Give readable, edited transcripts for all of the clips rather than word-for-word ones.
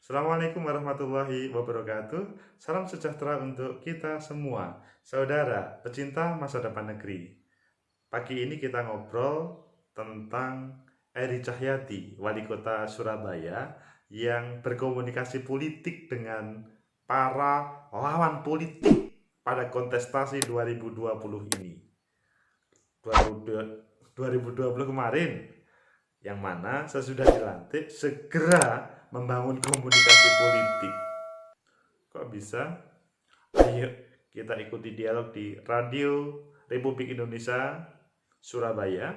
Assalamualaikum warahmatullahi wabarakatuh. Salam sejahtera untuk kita semua, saudara pecinta masa depan negeri. Pagi ini kita ngobrol tentang Eri Cahyati, Wali Kota Surabaya, yang berkomunikasi politik dengan para lawan politik pada kontestasi 2020 ini. 2020 kemarin, yang mana sesudah dilantik segera membangun komunikasi politik. Kok bisa? Ayo kita ikuti dialog di Radio Republik Indonesia Surabaya.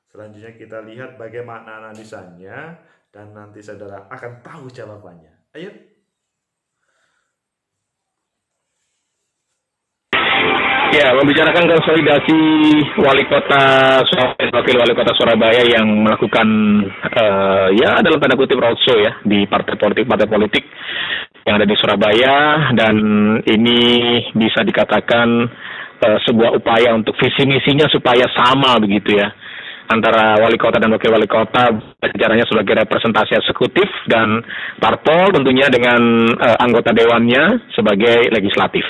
Selanjutnya kita lihat bagaimana analisanya dan nanti saudara akan tahu jawabannya. Ayo. Ya, membicarakan konsolidasi wali kota Surabaya, wakil wali kota Surabaya yang melakukan ya dalam tanda kutip roadshow ya di partai politik yang ada di Surabaya, dan ini bisa dikatakan sebuah upaya untuk visi misinya supaya sama begitu ya antara wali kota dan wakil wali kota, caranya sebagai representasi eksekutif dan parpol tentunya dengan anggota dewannya sebagai legislatif.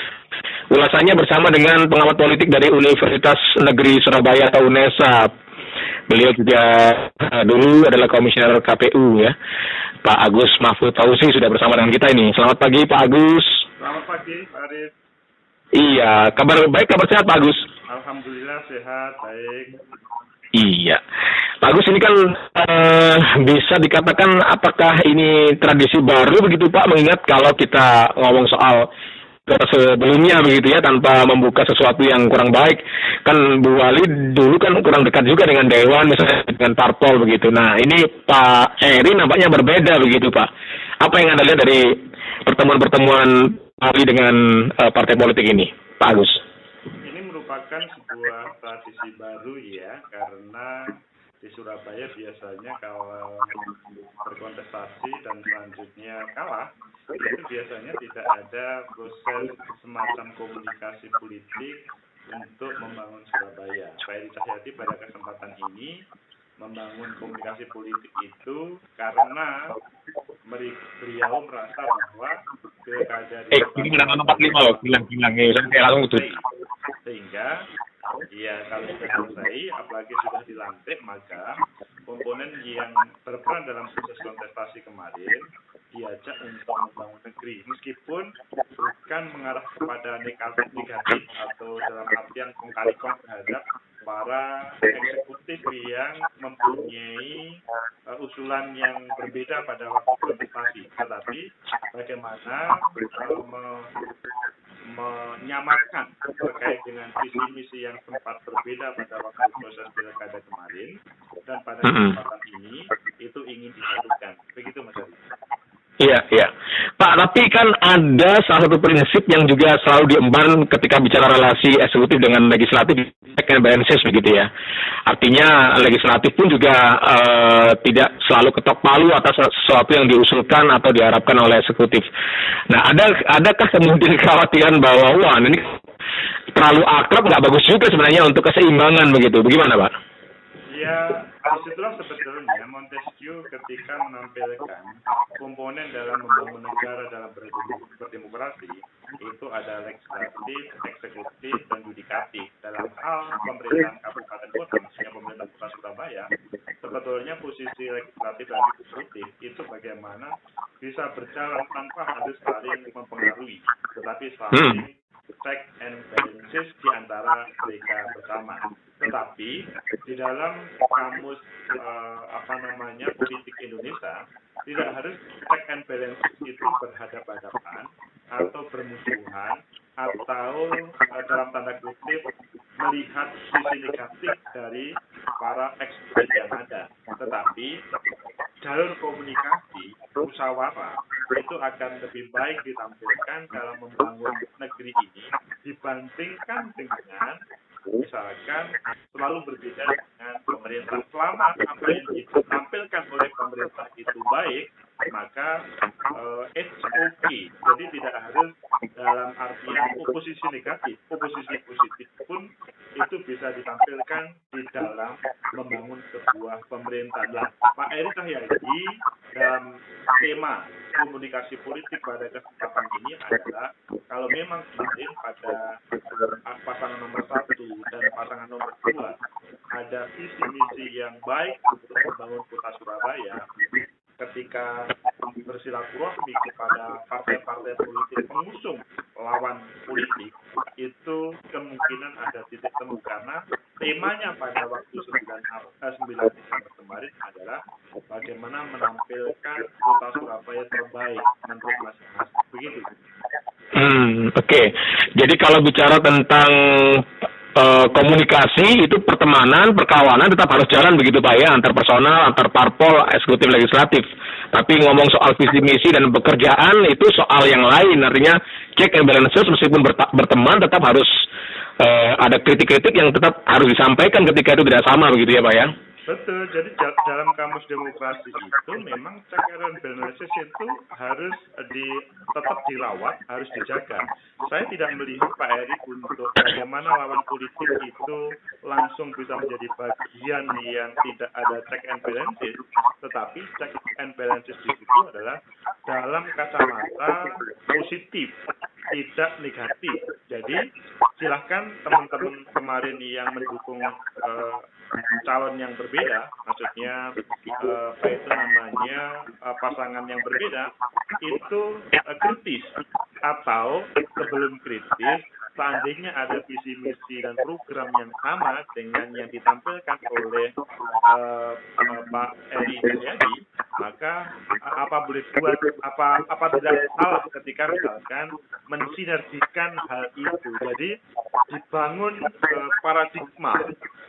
Ulasannya bersama dengan pengamat politik dari Universitas Negeri Surabaya atau UNESA. Beliau juga dulu adalah komisioner KPU ya, Pak Agus Mahfud Fauzi sudah bersama dengan kita ini. Selamat pagi Pak Agus. Selamat pagi Pak Arif. Iya, kabar baik, kabar sehat Pak Agus. Alhamdulillah sehat, baik. Iya, Pak Agus, ini kan bisa dikatakan apakah ini tradisi baru begitu Pak, mengingat kalau kita ngomong soal sebelumnya begitu ya, tanpa membuka sesuatu yang kurang baik, kan Bu Wali dulu kan kurang dekat juga dengan Dewan, misalnya dengan parpol begitu. Nah ini Pak Eri nampaknya berbeda begitu Pak. Apa yang Anda lihat dari pertemuan-pertemuan Wali dengan partai politik ini, Pak Agus? Ini merupakan sebuah tradisi baru ya, karena di Surabaya biasanya kalau berkontestasi dan selanjutnya kalah, itu biasanya tidak ada proses semacam komunikasi politik untuk membangun Surabaya. Pak Eri Cahyati pada kesempatan ini membangun komunikasi politik itu karena beliau merasa bahwa pilkada di sehingga ya kalau sudah selesai, apalagi sudah dilantik, maka komponen yang berperan dalam proses kontestasi kemarin diajak untuk membangun negeri, meskipun bukan mengarah kepada negatif atau dalam artian kong kali kong terhadap para eksekutif yang mempunyai usulan yang berbeda pada waktu kontestasi, tetapi bagaimana menyamakan terkait dengan visi misi yang sempat berbeda pada waktu proses pilkada kemarin, dan pada kesempatan ini itu ingin disatukan. Begitu Mas Ari. Iya, iya. Pak, tapi kan ada salah satu prinsip yang juga selalu diemban ketika bicara relasi eksekutif dengan legislatif, check and balances begitu ya. Artinya legislatif pun juga tidak selalu ketok palu atas sesuatu yang diusulkan atau diharapkan oleh eksekutif. Nah, adakah kemudian kekhawatiran bahwa wah ini terlalu akrab, nggak bagus juga sebenarnya untuk keseimbangan begitu? Bagaimana Pak? Ya, disitulah sebetulnya Montesquieu ketika menampilkan komponen dalam membangun negara dalam berdemokrasi, itu ada legislatif, eksekutif, dan yudikatif. Dalam hal pemerintahan kabupaten kota, maksudnya pemerintah kota Surabaya, sebetulnya posisi legislatif dan eksekutif itu bagaimana bisa berjalan tanpa harus saling mempengaruhi, tetapi saling check and balances di antara mereka bersama. Tetapi di dalam kamus politik Indonesia tidak harus check and balances itu berhadapan-hadapan atau bermusuhan atau dalam tanda kutip melihat sisi negatif dari para eksekutif yang ada. Tetapi jalur komunikasi musyawarah itu akan lebih baik ditampilkan dalam membangun negeri ini dibandingkan dengan misalkan selalu berbeda dengan pemerintah. Selama apa yang ditampilkan oleh pemerintah itu baik, maka it's okay. Jadi tidak harus dalam artian oposisi negatif, oposisi positif pun itu bisa ditampilkan di dalam membangun sebuah pemerintahan. Pak Eri Cahyati dalam tema komunikasi politik pada kesempatan ini adalah kalau memang kemarin pada pasangan nomor 1 dan pasangan nomor 2 ada visi misi yang baik untuk membangun kota Surabaya, ketika bersilaturahmi kepada partai-partai politik pengusung lawan politik, itu kemungkinan ada titik temu karena temanya pada waktu 9 Desember kemarin adalah bagaimana menampilkan kota Surabaya terbaik menurut Mas Mas. Begitu. Oke. Jadi kalau bicara tentang komunikasi itu pertemanan, perkawanan tetap harus jalan begitu Pak ya, antar personal, antar parpol, eksekutif, legislatif. Tapi ngomong soal visi misi dan pekerjaan itu soal yang lain, artinya check and balances meskipun berteman tetap harus ada kritik-kritik yang tetap harus disampaikan ketika itu tidak sama begitu ya Pak ya. Betul, jadi dalam kamus demokrasi itu memang check and balances itu harus tetap dirawat, harus dijaga. Saya tidak melihat Pak Erick untuk bagaimana lawan politik itu langsung bisa menjadi bagian yang tidak ada check and balances, tetapi check and balances di situ adalah dalam kacamata positif, tidak negatif. Jadi silahkan teman-teman kemarin yang mendukung calon yang berbeda, maksudnya apa itu namanya pasangan yang berbeda, itu kritis atau sebelum kritis, seandainya ada visi misi dan program yang sama dengan yang ditampilkan oleh Pak Eri Cahyadi, maka apa boleh buat apa tidak salah ketika misalkan mensinergikan hal itu. Jadi dibangun paradigma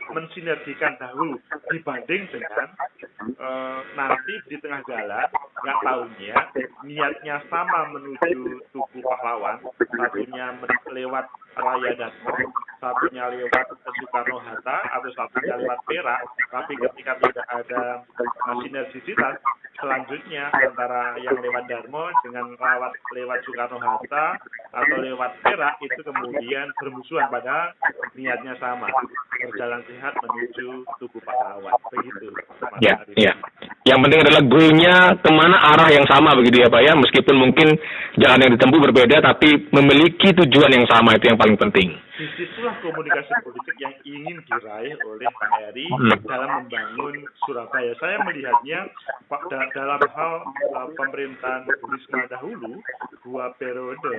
mensinergikan dahulu dibanding dengan nanti di tengah jalan nggak tahunya niatnya sama menuju Tugu Pahlawan, satunya lewat Raya Darmo, satunya lewat Soekarno Hatta atau satunya lewat Perak, tapi ketika tidak ada sinergisitas selanjutnya antara yang lewat Darmo dengan lewat Soekarno Hatta atau lewat Perak itu kemudian bermusuhan pada niatnya sama, berjalan sehat menuju Tugu Pahlawan, begitu. Ya, ya. Yang penting adalah goalnya kemana arah yang sama begitu ya Pak ya, meskipun mungkin jalan yang ditempuh berbeda tapi memiliki tujuan yang sama, itu yang paling penting. Disitulah komunikasi politik yang ingin diraih oleh Pak Eri dalam membangun Surabaya. Saya melihatnya dalam hal pemerintahan Bu Risma dahulu, 2 periode,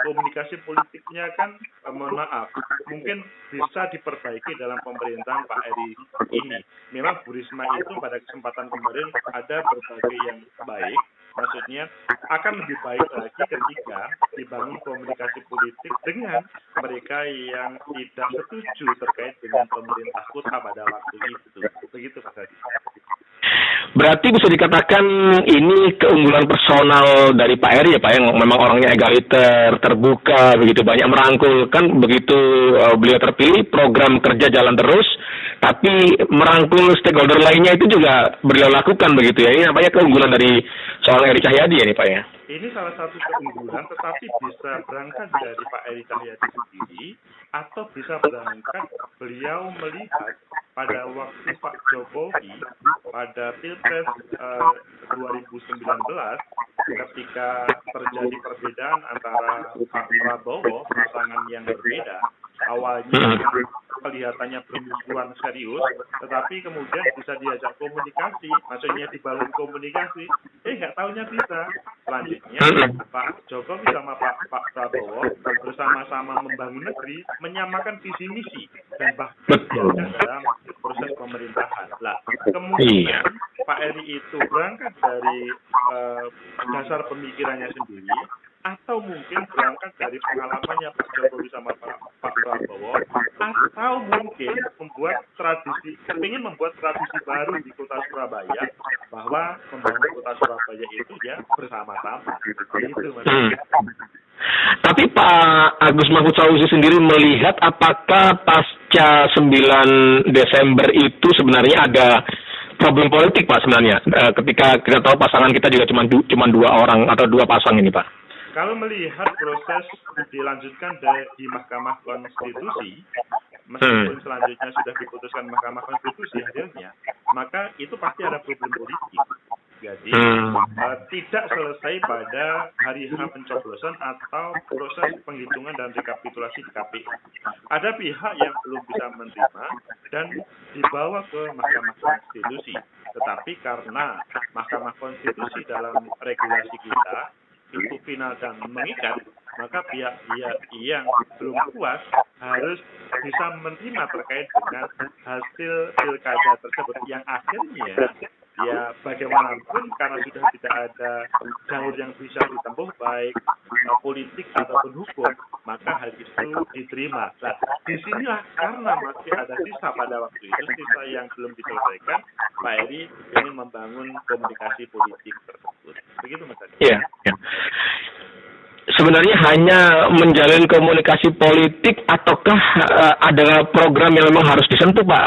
komunikasi politiknya kan, mohon maaf, mungkin bisa diperbaiki dalam pemerintahan Pak Eri ini. Memang Bu Risma itu pada kesempatan kemarin ada berbagai yang baik, maksudnya akan lebih baik lagi ketika dibangun komunikasi politik dengan mereka yang tidak setuju terkait dengan pemerintah kota pada waktu itu. Begitu Pak Hadi. Berarti bisa dikatakan ini keunggulan personal dari Pak Eri ya Pak, yang memang orangnya egaliter, terbuka, begitu banyak merangkul. Kan begitu beliau terpilih, program kerja jalan terus, tapi merangkul stakeholder lainnya itu juga beliau lakukan begitu ya. Ini namanya keunggulan dari seorang Eri Cahyadi ya nih Pak ya. Ini salah satu keunggulan, tetapi bisa berangkat dari Pak Eri Cahyadi sendiri, atau bisa berangkat beliau melihat pada waktu Pak Jokowi pada Pilpres 2019 ketika terjadi perbedaan antara Pak Prabowo, pasangan yang berbeda, awalnya kelihatannya bermusuhan serius, tetapi kemudian bisa diajak komunikasi, maksudnya dibangun komunikasi, nggak tahunya bisa. Selanjutnya Pak Jokowi sama Pak Prabowo bersama-sama membangun negeri, menyamakan visi misi dan bahkan diajak dalam proses pemerintahan. Lah, kemudian Pak Eri itu berangkat dari dasar pemikirannya sendiri, atau mungkin berangkat dari pengalamannya Pak Jokowi sama Pak Prabowo, atau mungkin ingin membuat tradisi baru di kota Surabaya, bahwa membangun kota Surabaya itu ya bersama-sama. Itu Mas. Tapi Pak Agus Mahfud Fauzi sendiri melihat apakah pasca 9 Desember itu sebenarnya ada problem politik Pak sebenarnya, ketika kita tahu pasangan kita juga cuma 2 orang atau 2 pasang ini Pak. Kalau melihat proses dilanjutkan di Mahkamah Konstitusi, meskipun selanjutnya sudah diputuskan Mahkamah Konstitusi hasilnya, maka itu pasti ada problem politik. Jadi tidak selesai pada hari H pencoblosan atau proses penghitungan dan rekapitulasi di KPU. Ada pihak yang belum bisa menerima dan dibawa ke Mahkamah Konstitusi. Tetapi karena Mahkamah Konstitusi dalam regulasi kita itu final dan mengikat, maka pihak-pihak yang belum puas harus bisa menerima terkait dengan hasil pilkada tersebut yang akhirnya ya bagaimanapun karena sudah tidak ada jalur yang bisa ditempuh baik politik ataupun hukum, maka hal itu diterima. Nah, disinilah karena masih ada sisa pada waktu itu, sisa yang belum diselesaikan, Pak Eri ingin membangun komunikasi politik tersebut. Begitu Mas Adi. Iya. Ya. Sebenarnya hanya menjalin komunikasi politik ataukah ada program yang memang harus disentuh Pak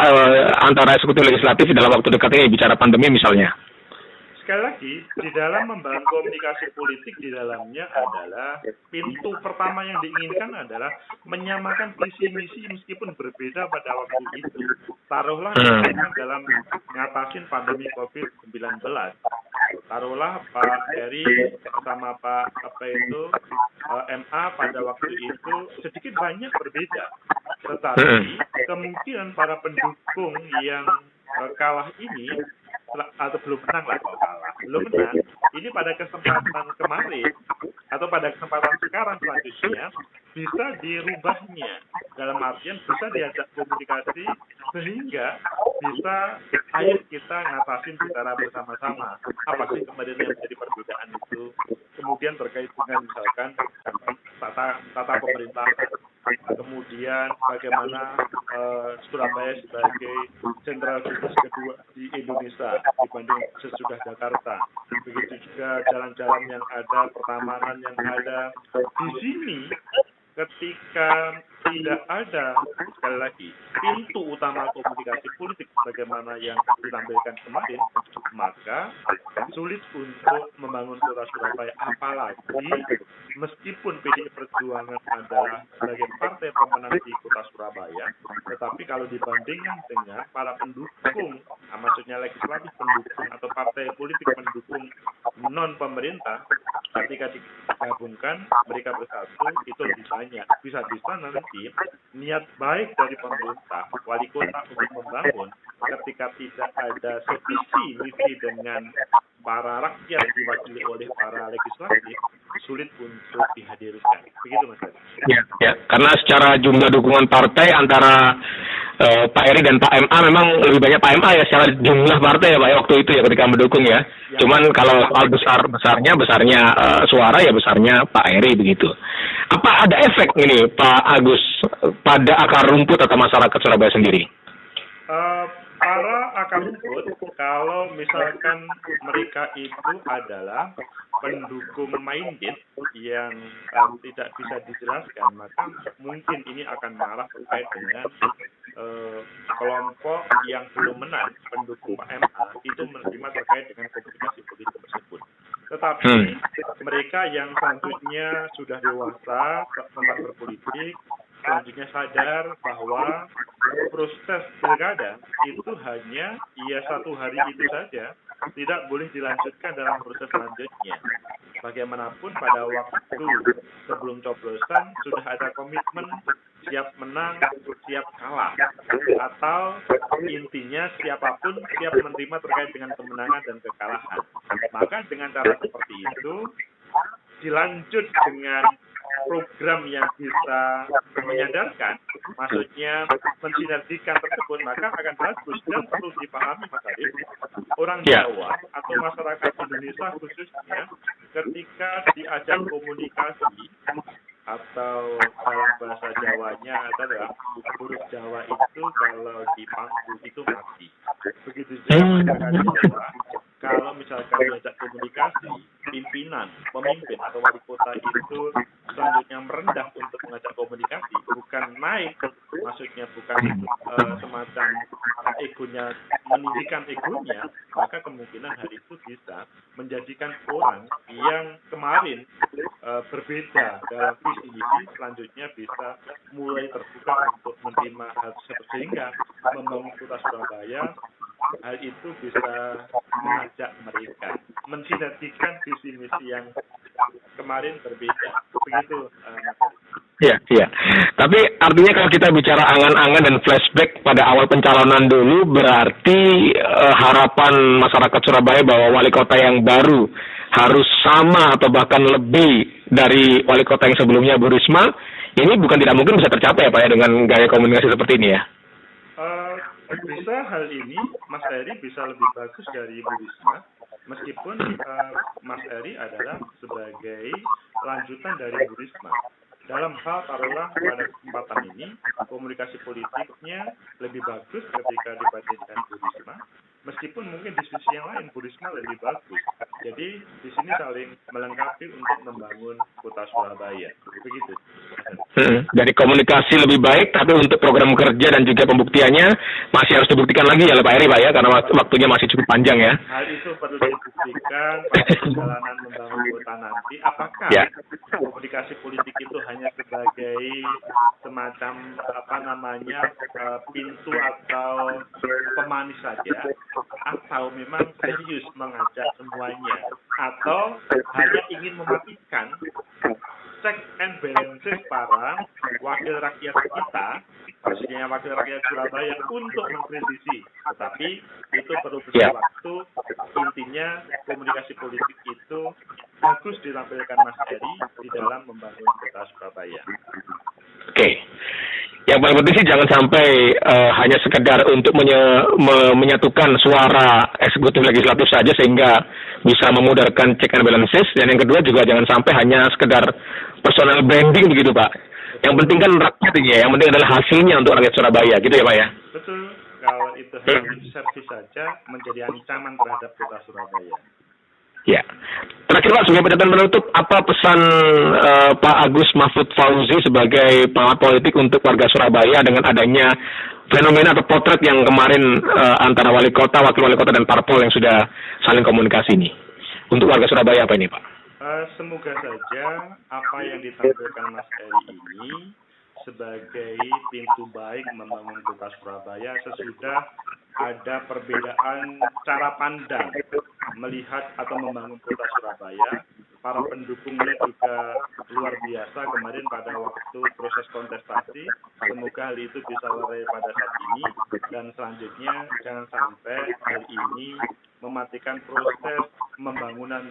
antara eksekutif legislatif dalam waktu dekat ini bicara pandemi misalnya? Sekali lagi, di dalam membangun komunikasi politik di dalamnya adalah pintu pertama yang diinginkan adalah menyamakan visi misi meskipun berbeda pada waktu itu. Taruhlah misalnya dalam ngatasin pandemi COVID-19. Taruhlah Pak Eri sama Pak MA pada waktu itu sedikit banyak berbeda. Tetapi kemungkinan para pendukung yang kalah ini atau belum menang lah kalau kalah, belum menang, ini pada kesempatan kemarin atau pada kesempatan sekarang selanjutnya bisa dirubahnya, dalam artian bisa diajak komunikasi sehingga bisa ayo kita ngatasin secara bersama-sama apa sih kemudian yang menjadi perbedaan itu, kemudian terkait dengan misalkan tata pemerintahan, kemudian bagaimana Surabaya sebagai sentral bisnis kedua di Indonesia dibanding sesudah Jakarta. Begitu juga jalan-jalan yang ada, pertamanan yang ada. Di sini ketika tidak ada, sekali lagi, pintu utama komunikasi politik bagaimana yang ditampilkan kemarin, maka sulit untuk membangun kota Surabaya. Apalagi meskipun PDI Perjuangan adalah sebagai partai pemenang di kota Surabaya, tetapi kalau dibandingkan dengan para pendukung, maksudnya legislatif pendukung atau partai politik pendukung non pemerintah, ketika digabungkan mereka bersatu itu lebih banyak. Bisa-bisa nanti niat baik dari pemerintah, wali kota untuk membangun, ketika tidak ada sevisi misi dengan para rakyat diwakili oleh para legislatif, sulit untuk dihadirkan. Begitu Mas. Ya, karena secara jumlah dukungan partai antara Pak Eri dan Pak MA memang lebih banyak Pak MA ya secara jumlah partai ya Pak ya, waktu itu ya ketika mendukung ya. Cuman kalau soal besarnya suara ya besarnya Pak Eri begitu. Apa ada efek ini Pak Agus pada akar rumput atau masyarakat Surabaya sendiri? Para akar rumput, kalau misalkan mereka itu adalah pendukung minded yang tidak bisa dijelaskan, maka mungkin ini akan marah terkait dengan kelompok yang belum menang, pendukung Pak MA, itu menerima terkait dengan komunikasi politik tersebut. Tetapi mereka yang selanjutnya sudah dewasa, tempat berpolitik, selanjutnya sadar bahwa proses pilkada itu hanya satu hari itu saja, tidak boleh dilanjutkan dalam proses selanjutnya. Bagaimanapun pada waktu sebelum coblosan sudah ada komitmen siap menang, siap kalah, atau intinya siapapun siap menerima terkait dengan kemenangan dan kekalahan. Maka dengan cara seperti itu dilanjut dengan program yang bisa menyadarkan, maksudnya mensinergikan tersebut, maka akan bagus. Dan perlu dipahami Mas Adib, orang Jawa atau masyarakat Indonesia khususnya ketika diajak komunikasi atau dalam bahasa Jawanya adalah huruf Jawa itu kalau dipangku itu mati. Begitu juga masyarakat Jawa kalau misalkan diajak komunikasi, pimpinan, pemimpin atau wali kota itu selanjutnya merendah untuk mengajak komunikasi, bukan naik, maksudnya bukan semacam egonya, meninggikan egonya, maka kemungkinan hal itu bisa menjadikan orang yang kemarin berbeda dalam visi misi selanjutnya bisa mulai terbuka untuk menerima hal tersebut, sehingga membangun kota Surabaya hal itu bisa mengajak mereka mensinergikan visi misi yang kemarin berbeda. Begitu. Iya, iya. Tapi artinya kalau kita bicara angan-angan dan flashback pada awal pencalonan dulu, berarti harapan masyarakat Surabaya bahwa wali kota yang baru harus sama atau bahkan lebih dari wali kota yang sebelumnya, Bu Risma, ini bukan tidak mungkin bisa tercapai ya Pak ya dengan gaya komunikasi seperti ini ya? Bisa hal ini Mas Eri bisa lebih bagus dari Bu Risma, meskipun Mas Eri adalah sebagai lanjutan dari Bu Risma. Dalam hal taruhlah pada kesempatan ini komunikasi politiknya lebih bagus ketika dibandingkan Bu Risma, meskipun mungkin di sisi yang lain Bu Risma lebih bagus. Jadi di sini saling melengkapi untuk membangun kota Surabaya. Begitu. Dari komunikasi lebih baik, tapi untuk program kerja dan juga pembuktiannya masih harus dibuktikan lagi ya Pak Eri Pak ya, karena waktunya masih cukup panjang ya. Hal itu perlu dibuktikan pada perjalanan membangun kota nanti. Apakah komunikasi politik itu hanya sebagai semacam pintu atau pemanis saja, atau memang serius mengajak semuanya, atau hanya ingin mematikan check and balances para wakil rakyat kita, pastinya wakil rakyat Surabaya untuk mengkritisi. Tetapi itu perlu butuh waktu. Intinya komunikasi politik itu bagus ditampilkan Mas Eri di dalam membangun kota Surabaya. Oke. Yang paling penting sih jangan sampai hanya sekedar untuk menyatukan suara eksekutif legislatif saja sehingga bisa memudarkan check and balances, dan yang kedua juga jangan sampai hanya sekedar personal branding begitu Pak. Yang penting kan rakyat ini ya, yang penting adalah hasilnya untuk rakyat Surabaya gitu ya Pak ya. Betul, kalau itu hanya lip service saja menjadi ancaman terhadap kota Surabaya. Ya. Terakhir Pak, sebagai pernyataan penutup, apa pesan Pak Agus Mahfud Fauzi sebagai pengamat politik untuk warga Surabaya dengan adanya fenomena atau potret yang kemarin antara wali kota, wakil wali kota, dan parpol yang sudah saling komunikasi ini? Untuk warga Surabaya apa ini Pak? Semoga saja apa yang ditampilkan Mas Eri ini sebagai pintu baik membangun kota Surabaya sesudah ada perbedaan cara pandang melihat atau membangun kota Surabaya. Para pendukungnya juga luar biasa kemarin pada waktu proses kontestasi. Semoga hal itu bisa lerai pada saat ini, dan selanjutnya jangan sampai hal ini mematikan proses pembangunan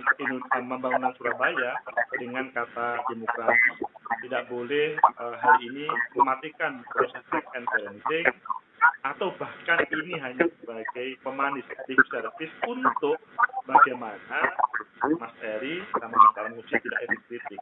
Surabaya dengan kata demokrasi. Tidak boleh hal ini mematikan proses check and balancing, atau bahkan ini hanya sebagai pemanis lip service untuk bagaimana Mas Eri sama Mas Tarmuji tidak dikritik.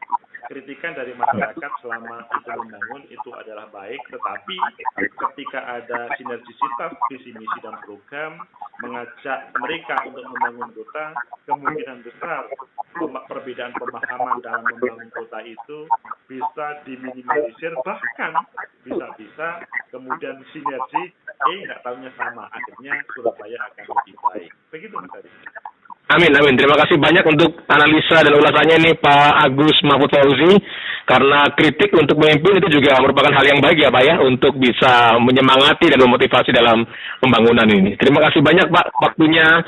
Kritikan dari masyarakat selama itu membangun itu adalah baik, tetapi ketika ada sinergisitas visi misi dan program mengajak mereka untuk membangun kota, kemungkinan besar perbedaan pemahaman dalam membangun kota itu bisa diminimalisir, bahkan bisa-bisa kemudian sinergi nggak tahunya sama, akhirnya Surabaya akan lebih baik. Begitu Mas Eri. Amin, amin. Terima kasih banyak untuk analisa dan ulasannya ini Pak Agus Mahfud Fauzi. Karena kritik untuk memimpin itu juga merupakan hal yang baik ya Pak ya, untuk bisa menyemangati dan memotivasi dalam pembangunan ini. Terima kasih banyak Pak waktunya.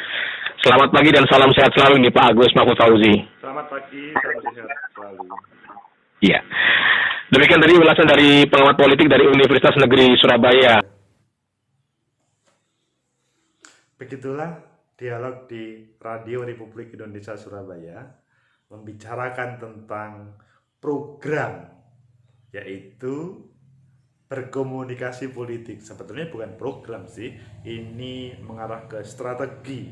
Selamat pagi dan salam sehat selalu nih Pak Agus Mahfud Fauzi. Selamat pagi, salam sehat selalu. Iya. Demikian tadi ulasan dari pengamat politik dari Universitas Negeri Surabaya. Begitulah dialog di Radio Republik Indonesia Surabaya membicarakan tentang program, yaitu berkomunikasi politik. Sebetulnya bukan program sih, ini mengarah ke strategi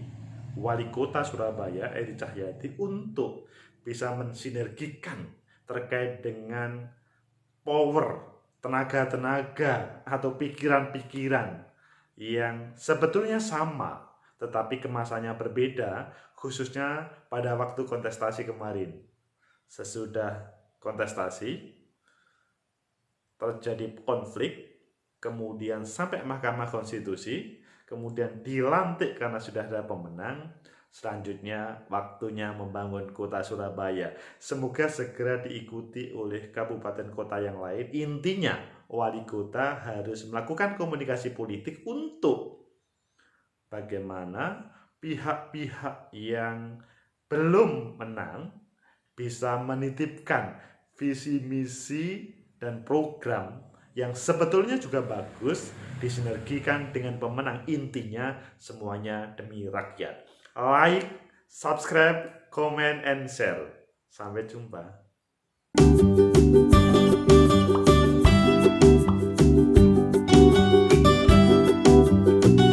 Wali Kota Surabaya Eri Cahyadi untuk bisa mensinergikan terkait dengan power, tenaga-tenaga atau pikiran-pikiran yang sebetulnya sama tetapi kemasannya berbeda, khususnya pada waktu kontestasi kemarin. Sesudah kontestasi terjadi konflik, kemudian sampai Mahkamah Konstitusi, kemudian dilantik karena sudah ada pemenang. Selanjutnya waktunya membangun kota Surabaya. Semoga segera diikuti oleh kabupaten kota yang lain. Intinya wali kota harus melakukan komunikasi politik untuk bagaimana pihak-pihak yang belum menang bisa menitipkan visi misi dan program yang sebetulnya juga bagus disinergikan dengan pemenang. Intinya semuanya demi rakyat. Like, subscribe, comment, and share. Sampai jumpa.